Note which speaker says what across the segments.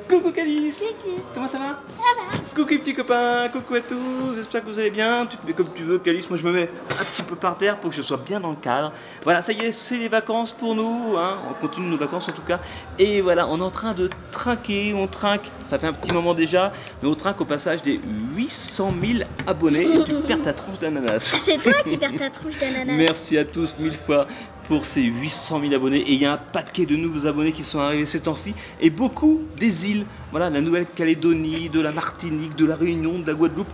Speaker 1: Coucou Calice.
Speaker 2: Coucou.
Speaker 1: Comment ça va?
Speaker 2: Ça va.
Speaker 1: Coucou les petits copains, coucou à tous, j'espère que vous allez bien. Tu te mets comme tu veux Calice, moi je me mets un petit peu par terre pour que je sois bien dans le cadre. Voilà, ça y est, c'est les vacances pour nous, hein. On continue nos vacances en tout cas. Et voilà, on est en train de trinquer, on trinque, ça fait un petit moment déjà, mais on trinque au passage des 800 000 abonnés et tu perds ta tronche d'ananas.
Speaker 2: C'est toi qui perds ta tronche d'ananas.
Speaker 1: Merci à tous mille fois pour ces 800 000 abonnés. Et il y a un paquet de nouveaux abonnés qui sont arrivés ces temps-ci. Et beaucoup des îles. Voilà, la Nouvelle-Calédonie, de la Martinique, de la Réunion, de la Guadeloupe.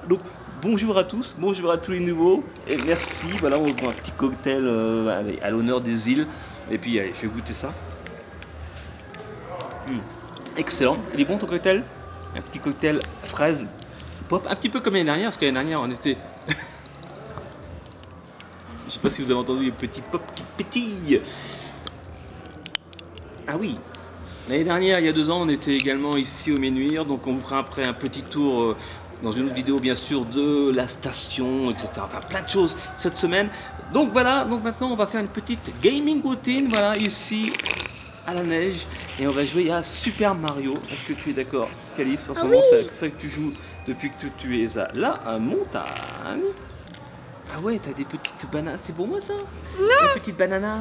Speaker 1: Donc, bonjour à tous, bonjour à tous les nouveaux. Et merci. Voilà, on prend un petit cocktail à l'honneur des îles. Et puis, allez, je vais goûter ça. Excellent. Il est bon ton cocktail? Un petit cocktail fraise pop. Un petit peu comme l'année dernière, parce que l'année dernière, on était... Je sais pas si vous avez entendu les petits pop qui pétillent. Ah oui, l'année dernière, il y a 2 ans, on était également ici au Ménuire. Donc on vous fera après un petit tour dans une autre vidéo bien sûr de la station, etc. Enfin plein de choses cette semaine. Donc voilà, donc maintenant on va faire une petite gaming routine, voilà, ici à la neige. Et on va jouer à Super Mario. Est-ce que tu es d'accord, Calice? En ce moment, c'est ça que tu joues depuis que tu es à la montagne. Ah ouais, t'as des petites bananes, c'est pour moi ça? Des petites bananas,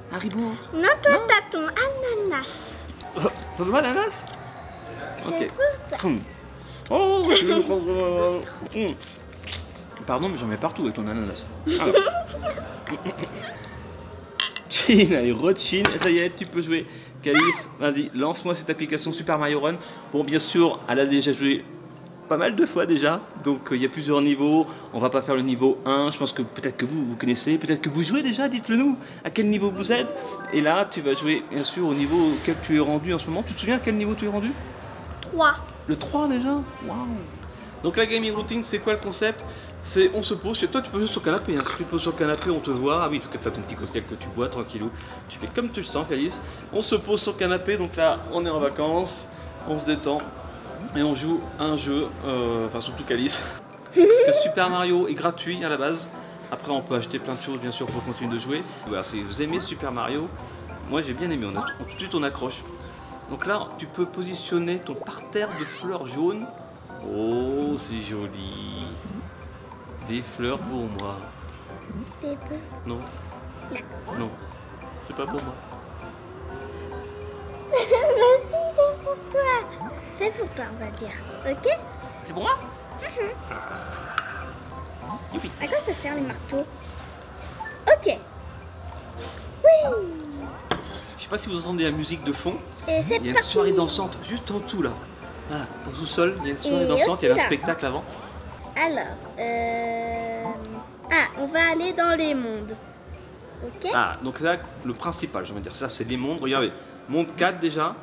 Speaker 1: Haribo?
Speaker 2: Non, toi t'as ton ananas.
Speaker 1: Oh, t'as de l'ananas? Ok.
Speaker 2: C'est pour
Speaker 1: Oh, pardon, mais j'en mets partout avec ton ananas. Alors. Chin, allez, re-chin, ça y est, tu peux jouer. Calice, vas-y, lance-moi cette application Super Mario Run. Bon, bien sûr, elle a déjà joué pas mal de fois déjà, donc il y a plusieurs niveaux. On va pas faire le niveau 1, je pense que peut-être que vous connaissez, peut-être que vous jouez déjà, dites-le nous, à quel niveau vous êtes. Et là, tu vas jouer bien sûr au niveau auquel tu es rendu en ce moment. Tu te souviens à quel niveau tu es rendu?
Speaker 2: 3.
Speaker 1: Le 3 déjà? Waouh! Donc la gaming routine, c'est quoi le concept? C'est on se pose, toi tu peux jouer sur le canapé, hein. Si tu te poses sur le canapé, on te voit. Ah oui, tu as ton petit cocktail que tu bois tranquillou. Tu fais comme tu le sens, Calice. On se pose sur le canapé, donc là on est en vacances, on se détend. Et on joue à un jeu, enfin surtout Calice. Parce que Super Mario est gratuit à la base. Après on peut acheter plein de choses bien sûr pour continuer de jouer. Voilà, si vous aimez Super Mario, moi j'ai bien aimé, tout de suite on accroche. Donc là tu peux positionner ton parterre de fleurs jaunes. Oh c'est joli. Des fleurs pour moi.
Speaker 2: Des peu.
Speaker 1: Non. Non. C'est pas pour moi.
Speaker 2: Vas-y, c'est pour toi. C'est pour toi, on va dire. Ok?
Speaker 1: C'est pour moi? Youpi.
Speaker 2: À quoi ça sert les marteaux? Ok. Oui.
Speaker 1: Je sais pas si vous entendez la musique de fond.
Speaker 2: Et c'est
Speaker 1: Il y a une
Speaker 2: parti.
Speaker 1: soirée dansante juste en dessous là. Voilà, au sous-sol, il y a une soirée
Speaker 2: Et
Speaker 1: dansante, il y a un
Speaker 2: aussi là.
Speaker 1: spectacle avant.
Speaker 2: Alors, ah, on va aller dans les mondes. Ok?
Speaker 1: Ah, donc là, le principal, je vais dire, ça c'est les mondes. Regardez, monde 4 déjà.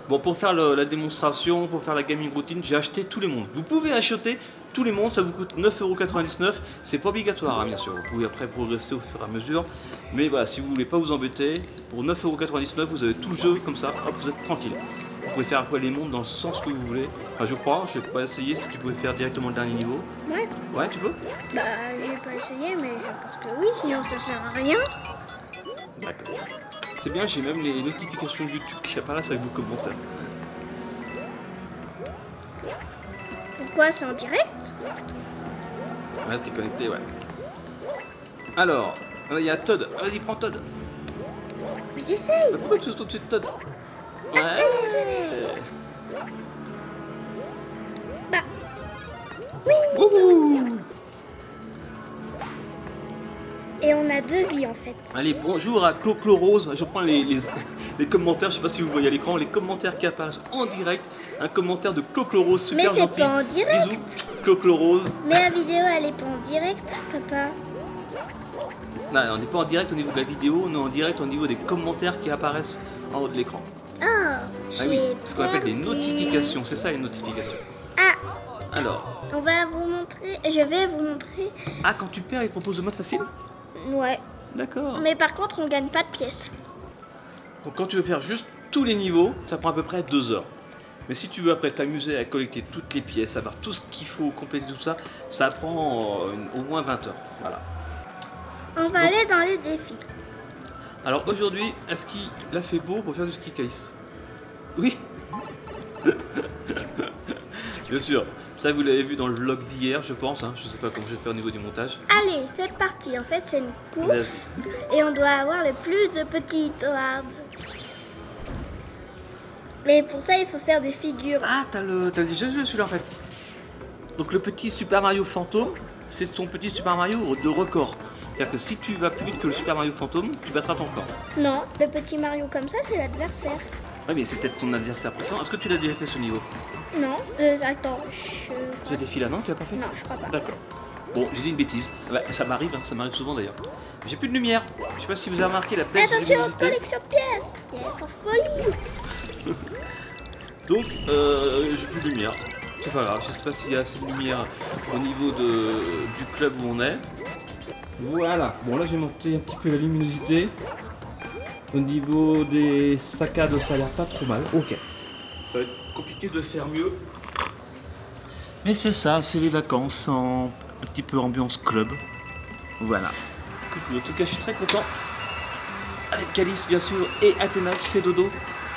Speaker 1: Bon, pour faire la démonstration, pour faire la gaming routine, j'ai acheté tous les mondes. Vous pouvez acheter tous les mondes, ça vous coûte 9,99 €. C'est pas obligatoire, hein, bien sûr. Vous pouvez après progresser au fur et à mesure. Mais voilà, si vous voulez pas vous embêter, pour 9,99 €, vous avez tout le jeu comme ça, hop, vous êtes tranquille. Vous pouvez faire après les mondes dans le sens que vous voulez. Enfin, je crois, je vais pas essayer si tu pouvais faire directement le dernier niveau.
Speaker 2: Ouais.
Speaker 1: Ouais, tu peux?
Speaker 2: Bah, j'ai pas essayé, mais je pense que oui, sinon ça sert à rien.
Speaker 1: D'accord. C'est bien, j'ai même les notifications YouTube qui apparaissent avec vos commentaires.
Speaker 2: Pourquoi c'est en direct?
Speaker 1: Ouais, t'es connecté, ouais. Alors, là, il y a Todd. Vas-y, prends Todd.
Speaker 2: Mais j'essaye.
Speaker 1: Pourquoi tu sautes tout de suite Todd? Ouais.
Speaker 2: Bah. Oui.
Speaker 1: Wouhou.
Speaker 2: Et on a 2 vies en fait.
Speaker 1: Allez, bonjour à Clo Rose. Je prends les commentaires, je sais pas si vous voyez à l'écran, les commentaires qui apparaissent en direct. Un commentaire de Clo Rose, super
Speaker 2: Mais c'est
Speaker 1: gentil.
Speaker 2: pas en direct.
Speaker 1: Bisous, Clo Rose.
Speaker 2: Mais la vidéo elle est pas en direct, papa.
Speaker 1: Non, on n'est pas en direct au niveau de la vidéo, on est en direct au niveau des commentaires qui apparaissent en haut de l'écran.
Speaker 2: Ah,
Speaker 1: Ah oui,
Speaker 2: j'ai
Speaker 1: ce qu'on appelle des
Speaker 2: perdu.
Speaker 1: notifications, c'est ça les notifications.
Speaker 2: Ah,
Speaker 1: Alors,
Speaker 2: on va vous montrer. Je vais vous montrer.
Speaker 1: ah, quand tu perds, il te propose le mode facile?
Speaker 2: Ouais.
Speaker 1: D'accord.
Speaker 2: Mais par contre, on gagne pas de pièces.
Speaker 1: Donc quand tu veux faire juste tous les niveaux, ça prend à peu près 2 heures. Mais si tu veux après t'amuser à collecter toutes les pièces, savoir tout ce qu'il faut compléter tout ça, ça prend au moins 20 heures. Voilà.
Speaker 2: On va aller dans les défis.
Speaker 1: Alors aujourd'hui, est-ce qu'il a fait beau pour faire du ski case? Oui. Bien sûr. Ça, vous l'avez vu dans le vlog d'hier, je pense. Hein. Je sais pas comment je vais faire au niveau du montage.
Speaker 2: Allez, c'est parti. En fait, c'est une course. Et on doit avoir le plus de petits Toads. Mais pour ça, il faut faire des figures.
Speaker 1: Ah, t'as déjà joué celui-là en fait. Donc le petit Super Mario Fantôme, c'est son petit Super Mario de record. C'est-à-dire que si tu vas plus vite que le Super Mario Fantôme, tu battras ton corps.
Speaker 2: Non, le petit Mario comme ça, c'est l'adversaire.
Speaker 1: Ouais, mais c'est peut-être ton adversaire précédent. Est-ce que tu l'as déjà fait ce niveau?
Speaker 2: Non, attends,
Speaker 1: Ce défi-là, non? Tu l'as pas fait?
Speaker 2: Non, je crois pas.
Speaker 1: D'accord. Bon, j'ai dit une bêtise. Ouais, ça m'arrive, hein, ça m'arrive souvent d'ailleurs. J'ai plus de lumière. Je sais pas si vous avez remarqué la baisse de
Speaker 2: Attention,
Speaker 1: luminosité.
Speaker 2: collection de pièces. Pièces en folie.
Speaker 1: Donc, j'ai plus de lumière. C'est pas grave, je sais pas s'il y a assez de lumière au niveau du club où on est. Voilà. Bon, là j'ai monté un petit peu la luminosité. Au niveau des saccades, ça a l'air pas trop mal. Ok. Ça va être compliqué de faire mieux. Mais c'est ça, c'est les vacances en un petit peu ambiance club. Voilà. Coucou, en tout cas, je suis très content. Avec Calice, bien sûr, et Athéna qui fait dodo.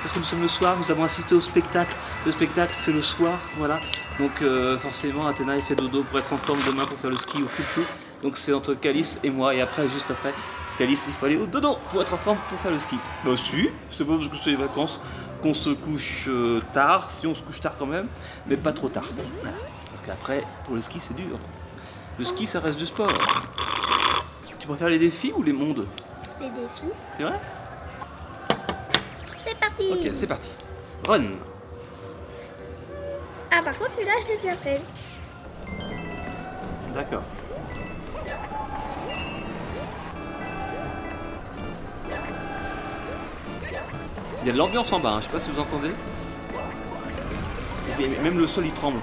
Speaker 1: Parce que nous sommes le soir, nous avons assisté au spectacle. Le spectacle, c'est le soir, voilà. Donc forcément, Athéna, il fait dodo pour être en forme demain pour faire le ski au plus. Donc c'est entre Calice et moi. Et après, juste après, Calice, il faut aller au dodo pour être en forme pour faire le ski. Bah si, c'est pas parce que c'est les vacances qu'on se couche tard. Si on se couche tard quand même, mais pas trop tard. Voilà. Parce qu'après, pour le ski, c'est dur. Le ski, ça reste du sport. Tu préfères les défis ou les mondes?
Speaker 2: Les défis.
Speaker 1: C'est vrai?
Speaker 2: C'est parti.
Speaker 1: Ok, c'est parti. Run.
Speaker 2: Ah, par contre, celui-là, je l'ai déjà fait.
Speaker 1: D'accord. Il y a de l'ambiance en bas, hein. Je sais pas si vous entendez. Et même le sol il tremble.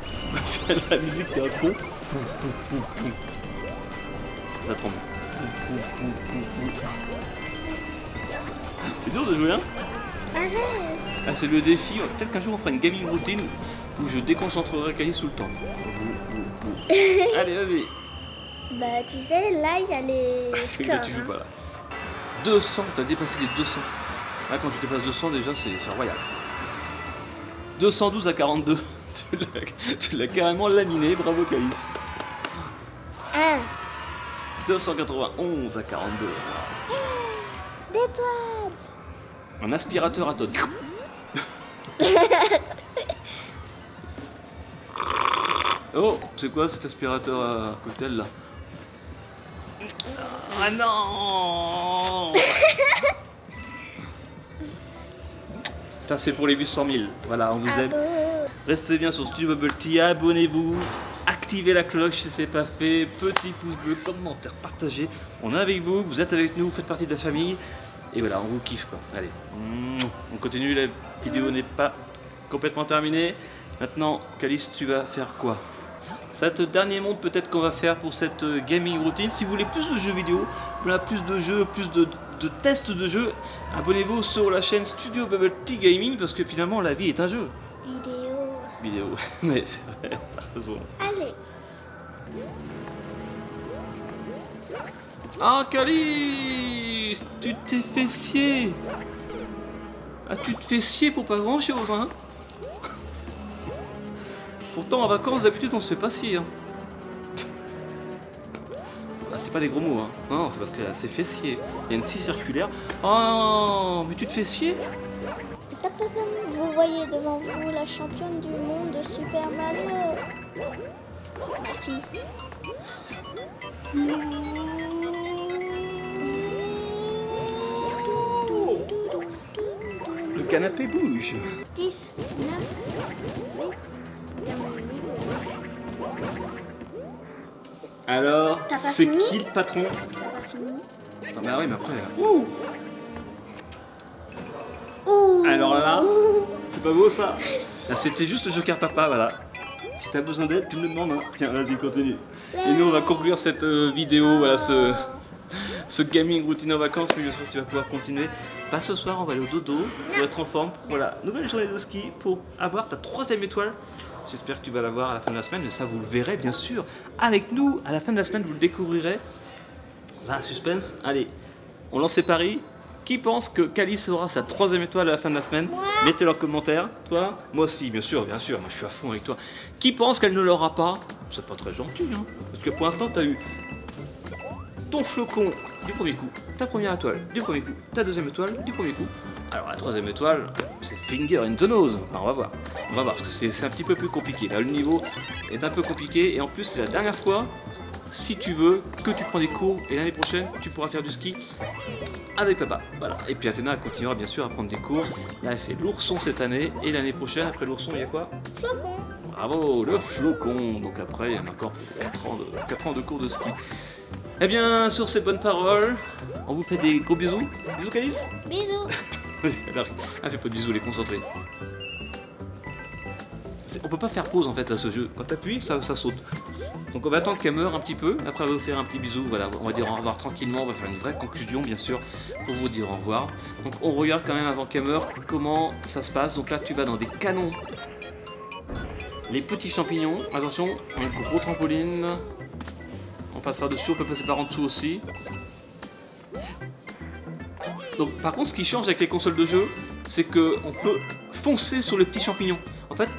Speaker 1: C'est la musique qui est à fond. Ça tremble. C'est dur de jouer, hein? Ah, c'est le défi. Peut-être qu'un jour on fera une gaming routine où je déconcentrerai Calice tout le temps. Allez, vas-y.
Speaker 2: Bah, tu sais, là, il y a les scores.
Speaker 1: Là, tu joues pas là. 200, t'as dépassé les 200. Là, quand tu dépasses 200, déjà, c'est royal. 212 à 42. Tu l'as carrément laminé. Bravo, Calice. 291 à 42.
Speaker 2: Des toiles.
Speaker 1: Un aspirateur à tonnes. Oh, c'est quoi cet aspirateur à cocktail là? Ah non. Ça c'est pour les 800 000. Voilà, on vous aime. Restez bien sur Studio Bubble Tea, abonnez-vous, activez la cloche si c'est pas fait, petit pouce bleu, commentaire, partagez. On est avec vous, vous êtes avec nous, vous faites partie de la famille. Et voilà, on vous kiffe quoi. Allez, on continue, la vidéo n'est pas complètement terminée. Maintenant, Calice, tu vas faire quoi? C'est le dernier monde peut-être qu'on va faire pour cette gaming routine. Si vous voulez plus de jeux vidéo, plus de jeux, plus de tests de jeux, abonnez-vous sur la chaîne Studio Bubble Tea Gaming parce que finalement la vie est un jeu. Vidéo, mais c'est vrai, t'as raison.
Speaker 2: Allez.
Speaker 1: Ah, Calice, tu t'es fait scier. Ah, tu te fais scier pour pas grand chose, hein. Pourtant, en vacances, d'habitude, on se fait pas scier. Hein. Ah, c'est pas des gros mots, hein. Non, c'est parce qu'elle s'est fait scier. Il y a une scie circulaire. Oh, mais tu te fais scier?
Speaker 2: Vous voyez devant vous la championne du monde de Super Mario. Merci.
Speaker 1: Le canapé bouge.
Speaker 2: 10, 9, 8.
Speaker 1: Alors, c'est qui le patron?
Speaker 2: T'as pas fini?
Speaker 1: Non, mais oui, mais après. Alors là, c'est pas beau ça? Là, c'était juste le Joker Papa, voilà. Si t'as besoin d'aide, tu me le demandes. Hein. Tiens, vas-y, continue. Et nous, on va conclure cette vidéo, voilà, ce gaming routine en vacances. Mais bien sûr, tu vas pouvoir continuer. Pas ce soir, on va aller au dodo pour être en forme. Voilà, nouvelle journée de ski pour avoir ta 3e étoile. J'espère que tu vas l'avoir à la fin de la semaine. Mais ça, vous le verrez, bien sûr, avec nous. À la fin de la semaine, vous le découvrirez. Là, suspense. Allez, on lance les paris. Qui pense que Calice aura sa 3e étoile à la fin de la semaine? Mettez-le en commentaire. Toi? Moi aussi, bien sûr, moi je suis à fond avec toi. Qui pense qu'elle ne l'aura pas? C'est pas très gentil, hein. Parce que pour l'instant, tu as eu ton flocon du premier coup, ta première étoile du premier coup, ta 2e étoile du premier coup. Alors la 3e étoile, c'est finger in the nose. Enfin, on va voir, parce que c'est un petit peu plus compliqué. Là, le niveau est un peu compliqué et en plus, c'est la dernière fois, si tu veux, que tu prends des cours et l'année prochaine, tu pourras faire du ski avec papa. Voilà. Et puis Athéna continuera bien sûr à prendre des cours. Là, elle fait l'ourson cette année et l'année prochaine, après l'ourson, il y a quoi?
Speaker 2: Flocon.
Speaker 1: Bravo, le flocon. Donc après, il y en a encore 4 ans de cours de ski. Eh bien, sur ces bonnes paroles, on vous fait des gros bisous. Bisous, Calice.
Speaker 2: Bisous.
Speaker 1: Elle fait pas de bisous, elle est concentrée. On peut pas faire pause en fait à ce jeu. Quand t'appuies, ça saute. Donc on va attendre qu'elle meure un petit peu. Après, on va vous faire un petit bisou. Voilà, on va dire au revoir tranquillement. On va faire une vraie conclusion, bien sûr, pour vous dire au revoir. Donc on regarde quand même avant qu'elle meure comment ça se passe. Donc là, tu vas dans des canons. Les petits champignons. Attention, un gros trampoline. On passera dessus, on peut passer par en dessous aussi. Donc par contre, ce qui change avec les consoles de jeu, c'est qu'on peut foncer sur les petits champignons. En fait,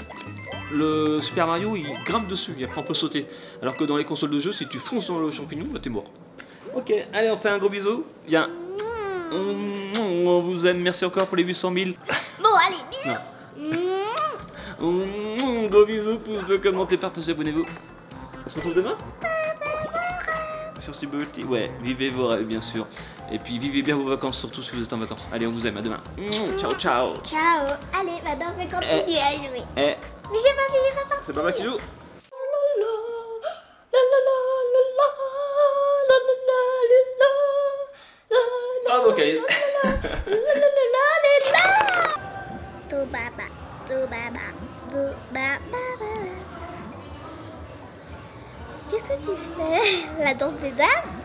Speaker 1: le Super Mario, il grimpe dessus, et après on peut sauter. Alors que dans les consoles de jeu, si tu fonces dans le champignon, bah t'es mort. Ok, allez, on fait un gros bisou. Bien. On vous aime, merci encore pour les 800 000.
Speaker 2: Bon, allez, bisous.
Speaker 1: Gros bisous, pouce bleu, commentez, partagez, abonnez-vous. On se retrouve demain sur Subverty. Ouais, vivez vos rêves, bien sûr. Et puis vivez bien vos vacances, surtout si vous êtes en vacances. Allez, on vous aime, à demain. Ciao, ciao.
Speaker 2: Ciao. Allez, maintenant on va continuer à jouer.
Speaker 1: Mais
Speaker 2: j'ai pas fini, papa.
Speaker 1: c'est papa qui joue. Bravo, Calice.
Speaker 2: Qu'est-ce que tu fais? La danse des dames?